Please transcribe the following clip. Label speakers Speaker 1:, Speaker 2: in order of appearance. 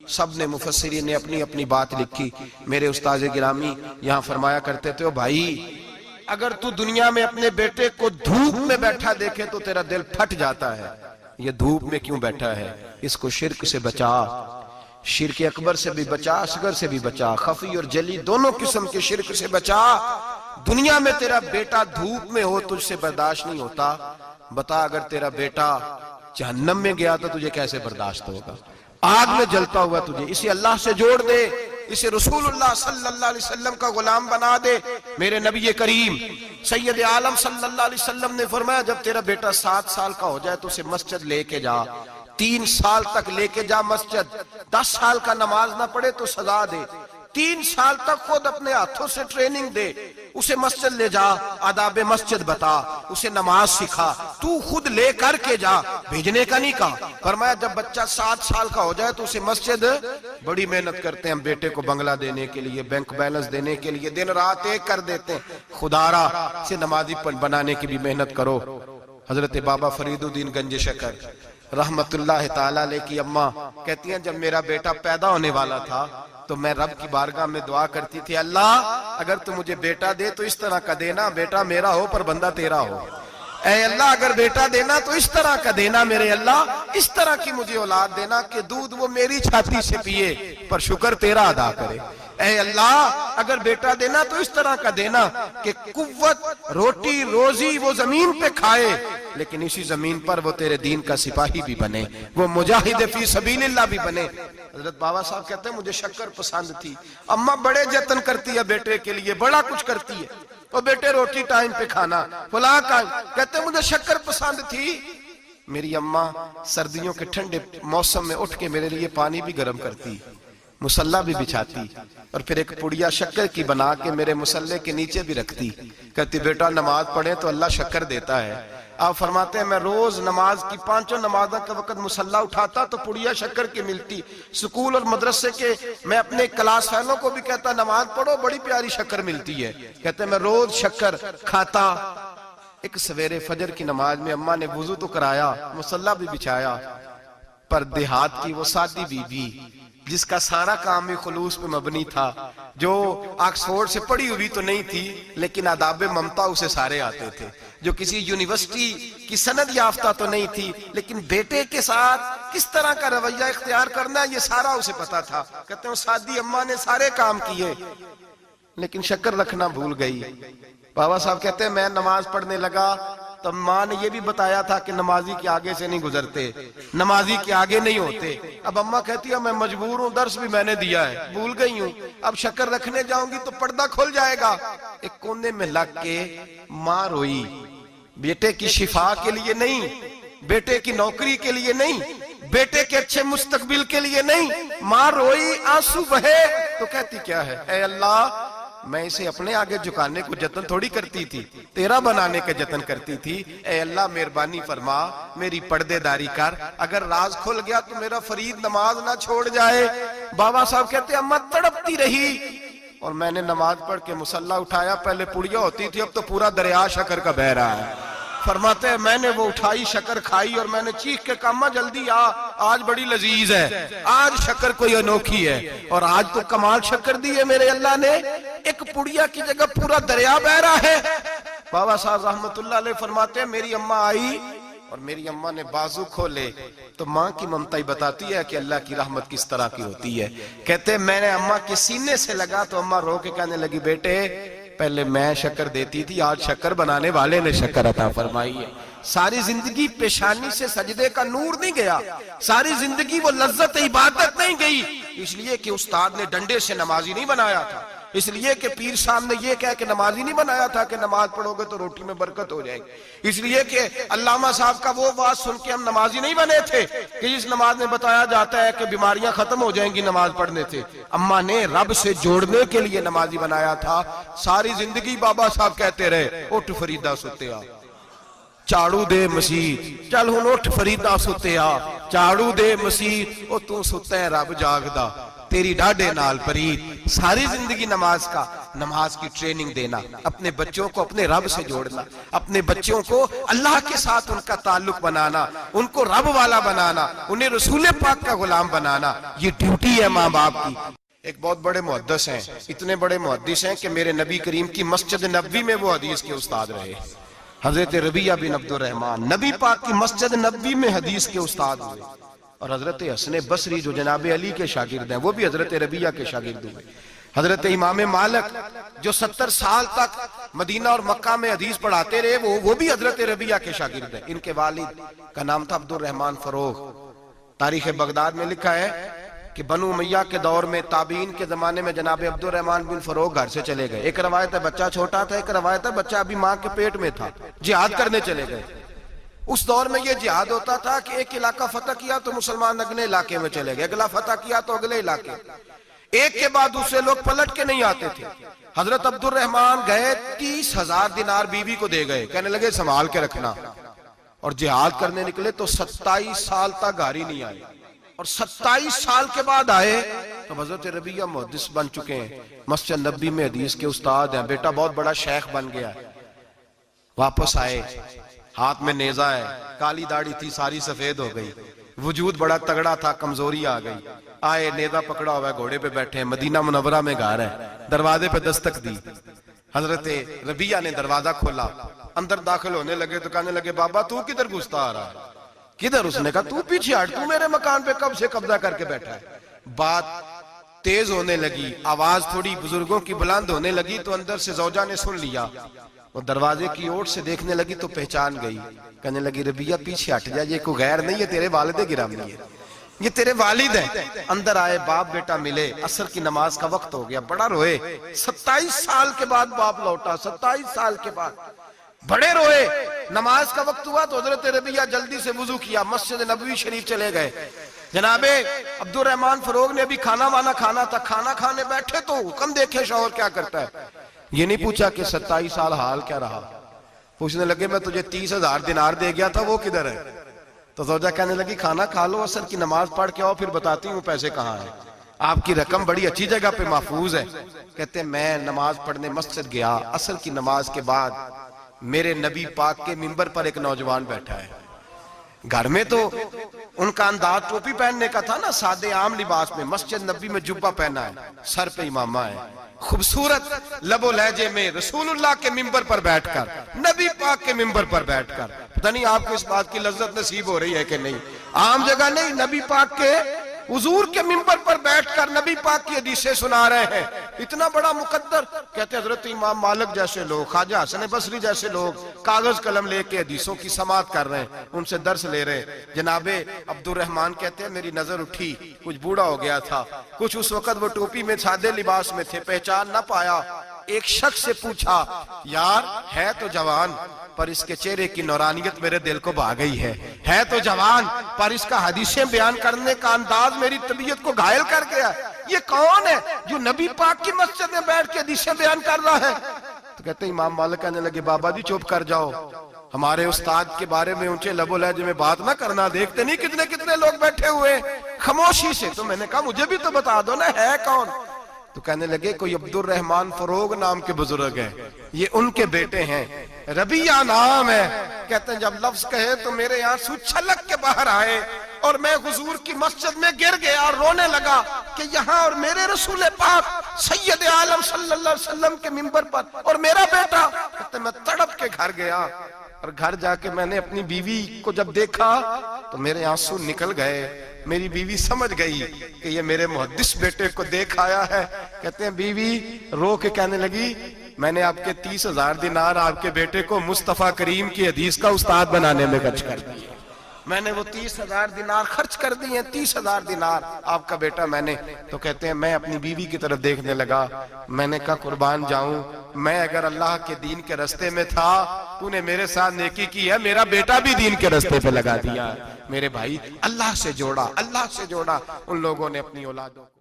Speaker 1: سب نے مفسرین نے اپنی اپنی بات لکھی۔ میرے استاذ گرامی یہاں فرمایا کرتے تھے، بھائی اگر تو دنیا میں اپنے بیٹے کو دھوپ میں بیٹھا دیکھے تو تیرا دل پھٹ جاتا ہے، یہ دھوپ میں کیوں بیٹھا ہے؟ اس کو شرک سے بچا، شرک اکبر سے بھی بچا، اصغر سے بھی بچا، خفی اور جلی دونوں قسم کے شرک سے بچا۔ دنیا میں تیرا بیٹا دھوپ میں ہو تجھ سے برداشت نہیں ہوتا، بتا اگر تیرا بیٹا جہنم میں گیا تو تجھے کیسے برداشت ہوگا؟ آگ میں جلتا ہوا تجھے، اسے اللہ سے جوڑ دے، اسے رسول اللہ صلی اللہ علیہ وسلم کا غلام بنا دے۔ میرے نبی کریم سید عالم صلی اللہ علیہ وسلم نے فرمایا جب تیرا بیٹا 7 سال کا ہو جائے تو اسے مسجد لے کے جا، 3 سال تک لے کے جا مسجد، 10 سال کا نماز نہ پڑھے تو سزا دے، 3 سال تک خود اپنے ہاتھوں سے ٹریننگ دے، اسے مسجد لے جا، آداب مسجد بتا، اسے نماز سکھا، تو خود لے کر کے جا، بھیجنے کا نہیں کہا۔ فرمایا جب بچہ 7 سال کا ہو جائے تو اسے مسجد، بڑی محنت کرتے ہیں ہم بیٹے کو بنگلہ دینے کے لیے، بینک بیلنس دینے کے لیے، دن رات ایک کر دیتے ہیں، خدارا اسے نمازی بنانے کی بھی محنت کرو۔ حضرت بابا فرید الدین گنج شکر رحمت اللہ تعالیٰ علیہ کی اماں کہتی ہیں جب میرا بیٹا پیدا ہونے والا تھا تو میں رب کی بارگاہ میں دعا کرتی تھی، اللہ اگر تو مجھے بیٹا دے تو اس طرح کا دینا بیٹا میرا ہو پر بندہ تیرا ہو، اے اللہ اگر بیٹا دینا تو اس طرح کا دینا، میرے اللہ اس طرح کی مجھے اولاد دینا کہ دودھ وہ میری چھاتی سے پیے پر شکر تیرا ادا کرے، اے اللہ اگر بیٹا دینا تو اس طرح کا دینا کہ قوت روٹی روزی وہ زمین پہ کھائے لیکن اسی زمین پر وہ تیرے دین کا سپاہی بھی بنے، وہ مجاہد فی سبیل اللہ بھی بنے۔ حضرت بابا صاحب کہتے ہیں مجھے شکر پسند تھی، اماں بڑے جتن کرتی ہے بیٹے کے لیے، بڑا کچھ کرتی ہے، وہ بیٹے روٹی ٹائم پہ کھانا فلاں کا، کہتے ہیں مجھے شکر پسند تھی۔ میری اماں سردیوں کے ٹھنڈے موسم میں اٹھ کے میرے لیے پانی بھی گرم کرتی، مسلح بھی بچھاتی اور پھر ایک پڑیا شکر کی بنا کے میرے مسلح کے نیچے بھی رکھتی، کہتی بیٹا نماز پڑھیں تو اللہ شکر دیتا ہے۔ آپ فرماتے ہیں میں روز نماز کی 5 نمازوں کا وقت مسلح اٹھاتا تو پڑیا شکر کی ملتی، سکول اور مدرسے کے میں اپنے کلاس فیلوں کو بھی کہتا نماز پڑھو بڑی پیاری شکر ملتی ہے، کہتے ہیں میں روز شکر کھاتا۔ ایک سویرے فجر کی نماز میں اماں نے وضو تو کرایا، مسلح بھی بچھایا، پر دیہات کی وہ سادی بی بی جس کا سارا کام بھی خلوص پہ مبنی تھا، جو آکسفورڈ سے پڑھی ہوئی تو نہیں تھی لیکن آداب ممتا اسے سارے آتے تھے، جو کسی یونیورسٹی کی سند یافتہ تو نہیں تھی لیکن بیٹے کے ساتھ کس طرح کا رویہ اختیار کرنا ہے یہ سارا اسے پتا تھا۔ کہتے ہیں سادی اماں نے سارے کام کیے لیکن شکر رکھنا بھول گئی۔ بابا صاحب کہتے ہیں میں نماز پڑھنے لگا تو ماں نے یہ بھی بتایا تھا کہ نمازی کے آگے سے نہیں گزرتے، نمازی کے آگے نہیں ہوتے۔ اب اماں کہتی ہے میں مجبور ہوں، درس بھی میں نے دیا ہے، بھول گئی ہوں، اب شکر رکھنے جاؤں گی تو پردہ کھل جائے گا۔ ایک کونے میں لگ کے ماں روئی، بیٹے کی شفا کے لیے نہیں، بیٹے کی نوکری کے لیے نہیں، بیٹے کے اچھے مستقبل کے لیے نہیں، ماں روئی، آنسو بہے تو کہتی کیا ہے، اے اللہ میں اسے اپنے آگے جھکانے کو جتن تھوڑی کرتی تھی، تیرا بنانے کے جتن کرتی تھی، اے اللہ مہربانی فرما میری پردے داری کر، اگر راز کھل گیا تو میرا فرید نماز نہ چھوڑ جائے۔ بابا صاحب کہتے ہیں اماں تڑپتی رہی اور میں نے نماز پڑھ کے مسلح اٹھایا، پہلے پڑیا ہوتی تھی اب تو پورا دریا شکر کا بہ رہا ہے۔ فرماتے ہیں میں نے وہ اٹھائی شکر کھائی اور میں نے چیخ کے کہا اماں جلدی آج بڑی لذیذ ہے، آج شکر کوئی انوکھی ہے، اور آج تو کمال شکر دی ہے میرے اللہ نے، ایک پڑیا کی جگہ پورا دریا بہ رہا ہے۔ بابا صاحب رحمت اللہ علیہ فرماتے ہیں میری اماں آئی اور میری اماں نے بازو کھولے تو ماں کی ممتا ہی بتاتی ہے کہ اللہ کی رحمت کس طرح کی ہوتی ہے۔ کہتے ہیں میں نے اماں کے سینے سے لگا تو اماں رو کے کہنے لگی بیٹے پہلے میں شکر دیتی تھی، آج شکر بنانے والے نے شکر عطا فرمائی ہے۔ ساری زندگی پیشانی سے سجدے کا نور نہیں گیا، ساری زندگی وہ لذت عبادت نہیں گئی، اس لیے کہ استاد نے ڈنڈے سے نمازی نہیں بنایا تھا، اس لیے کہ پیر صاحب نے یہ کہا کہ نمازی نہیں بنایا تھا کہ نماز پڑھو گے تو روٹی میں برکت ہو جائے گی، اس لیے کہ علامہ صاحب کا وہ بات سن کے ہم نمازی نہیں بنے تھے کہ جس نماز میں بتایا جاتا ہے کہ بیماریاں ختم ہو جائیں گی نماز پڑھنے سے، اماں نے رب سے جوڑنے کے لیے نمازی بنایا تھا۔ ساری زندگی بابا صاحب کہتے رہے اٹھ فریدہ ستے آ، چاڑو دے مسیح، چل ہن اٹھ فریدہ ستے آ، چاڑو دے مسیح، او تو ستے رب جاگدا، तेरी डाडे नाल परीत। सारी जिंदगी नमाज का, नमाज की ट्रेनिंग देना, अपने बच्चों को अपने रब से जोड़ना, अपने बच्चों को अल्लाह के साथ उनका ताल्लुक बनाना, उनको रब वाला बनाना, उन्हें रसूल पाक का गुलाम बनाना, ये ड्यूटी है माँ बाप की। एक बहुत बड़े मुहद्दिस हैं, इतने बड़े मुहद्दिस हैं कि मेरे नबी करीम की मस्जिद नबवी में वो हदीस के उस्ताद रहे। हजरत रबिया बिन अब्दुर रहमान नबी पाक की मस्जिद नबवी में हदीस के उस्ताद हुए। और हजरत हसन बसरी जो जनाब अली के शागिर्द हैं, वो भी हजरत रबिया के शागिर्द हुए। हजरत इमाम मालिक जो 70 साल तक मदीना और मक्का में हदीस पढ़ाते रहे, वो भी हजरत रबिया के शागिर्द हैं। इनके वालिद का नाम था अब्दुर रहमान फरोग। तारीख बगदाद में लिखा है कि बनु उमैया के दौर में, ताबीन के जमाने में जनाब अब्दुर रहमान बिन फरोग घर से चले गए। एक रवायत है बच्चा छोटा था, एक रवायत है बच्चा अभी माँ के पेट में था, जिहाद करने चले गए। उस दौर में ये जिहाद होता था कि एक इलाका फतह किया तो मुसलमान अगले इलाके में चले गए, अगला फतह किया तो अगले इलाके, एक के बाद दूसरे लोग पलट के नहीं आते थे। हजरत अब्दुर रहमान गए, 30,000 दिनार बीवी को दे गए, कहने लगे संभाल के रखना। और जिहाद करने निकले तो 27 साल तक घर ही नहीं आए, और 27 साल के बाद आए तो हजरत रबिया मुहद्दिस बन चुके हैं, मस्जिद नबी में हदीस के उस्ताद हैं, बेटा बहुत बड़ा शेख बन गया है। वापस आए, हाथ में नेजा है, काली दाढ़ी थी सारी सफेद हो गई, वजूद बड़ा तगड़ा था, कमजोरी आ गई। आए, नेजा पकड़ा हुआ है, घोड़े पे बैठे हैं, मदीना मुनव्वरा में घर है, दरवाजे पे दस्तक दी। हजरत रबिया ने दरवाजा खोला, अंदर दाखिल होने लगे तो कहने लगे बाबा तू किधर घुसता आ रहा है? किधर? उसने कहा तू पीछे हट, तू मेरे मकान पे कब से कब्जा करके बैठा है। बात तेज होने लगी, आवाज थोड़ी बुजुर्गों की बुलंद होने लगी तो अंदर से जौजा ने सुन लिया। वो दरवाजे की ओर से देखने लगी तो पहचान गई, कहने लगी रबिया पीछे हट जा, ये कोई गैर नहीं है, तेरे वालिद गिरामी है, ये तेरे वालिद हैं। अंदर आए, बाप बेटा मिले, असर की नमाज का वक्त हो गया, बड़ा रोए। 27 साल के बाद बाप लौटा, 27 साल के बाद बड़े रोए। नमाज का वक्त हुआ तो हजरत रबिया जल्दी से वुजू किया, मस्जिद नबवी शरीफ चले गए। जनाबे अब्दुर रहमान फरोग ने अभी खाना वाना खाना था, खाना खाने बैठे तो हुक्म देखे शौहर क्या करता है। ये नहीं पूछा कि 27 साल हाल क्या रहा, पूछने लगे मैं तुझे 30,000 दिनार दे गया था, वो किधर है? तो ज़ौजा कहने लगी खाना खा लो, असर की नमाज पढ़ के आओ, फिर बताती हूँ पैसे कहाँ हैं, आपकी रकम बड़ी अच्छी जगह पे महफूज है। कहते मैं नमाज पढ़ने मस्जिद गया, असर की नमाज के बाद मेरे नबी पाक के मिंबर पर एक नौजवान बैठा है। घर में तो उनका अंदाज टोपी पहनने का था ना, सादे आम लिबास में, मस्जिद नबी में जुब्बा पहना है, सर पे इमामा है, खूबसूरत लबो लहजे में रसूलुल्लाह के मिंबर पर बैठकर, नबी पाक के मिंबर पर बैठकर, पता नहीं आपको इस बात की लज्जत नसीब हो रही है कि नहीं, आम जगह नहीं, नबी पाक के हुजूर के मिंबर पर बैठकर नबी पाक की हदीसें सुना रहे हैं, इतना बड़ा मुकद्दर। कहते हजरत इमाम मालिक जैसे लोग, ख्वाजा हसन बसरी जैसे लोग कागज कलम लेके हदीसों की समाअत कर रहे हैं, उनसे दर्स ले रहे हैं। जनाबे अब्दुर रहमान कहते हैं मेरी नजर उठी, कुछ बूढ़ा हो गया था, कुछ उस वक्त वो टोपी में सादे लिबास में थे, पहचान ना पाया। एक शख्स से पूछा यार है तो जवान पर इसके चेहरे की नौरानियत मेरे दिल को भा गई है तो जवान पर इसका हदीसें बयान करने का अंदाज मेरी तबीयत को घायल कर गया। ये कौन है जो नबी पाक की मस्जिद में बैठ के हदीसें बयान कर रहा है? तो कहते इमाम मालिक कहने लगे बाबा जी चुप कर जाओ, हमारे उस्ताद के बारे में ऊंचे लबो लहजे में बात ना करना, देखते नहीं कितने कितने लोग बैठे हुए खामोशी से। तो मैंने कहा मुझे भी तो बता दो ना है कौन? तो कहने लगे कोई अब्दुर रहमान फरोग नाम के बुजुर्ग हैं, ये उनके बेटे हैं, रबिया नाम है। कहते हैं जब लफ्ज कहे तो मेरे आंसू छलक के बाहर आए और मैं हुजूर की मस्जिद में गिर गया और रोने लगा कि यहाँ और मेरे रसूल पाक सैयद आलम सल्लल्लाहु अलैहि वसल्लम के मिंबर पर और मेरा बेटा। कहते मैं तड़प के घर गया और घर जाके मैंने अपनी बीवी को जब देखा तो मेरे आंसू निकल गए। मेरी बीवी समझ गई कि ये मेरे मुहद्दिस बेटे को देख आया है। कहते हैं बीवी रो के कहने लगी मैंने आपके 30,000 दिनार आपके बेटे को मुस्तफा करीम की हदीस का उस्ताद बनाने में खर्च कर दिए। मैंने वो 30,000 दिनार खर्च कर दिए, 30,000 दिनार आपका बेटा मैंने। तो कहते हैं मैं अपनी बीवी की तरफ देखने लगा, मैंने कहा कुर्बान जाऊं, मैं अगर अल्लाह के दीन के रास्ते में था, तूने मेरे साथ नेकी की है, मेरा बेटा भी दीन के रास्ते पे लगा दिया। मेरे भाई अल्लाह से जोड़ा, अल्लाह से जोड़ा उन लोगों ने अपनी औलादों को।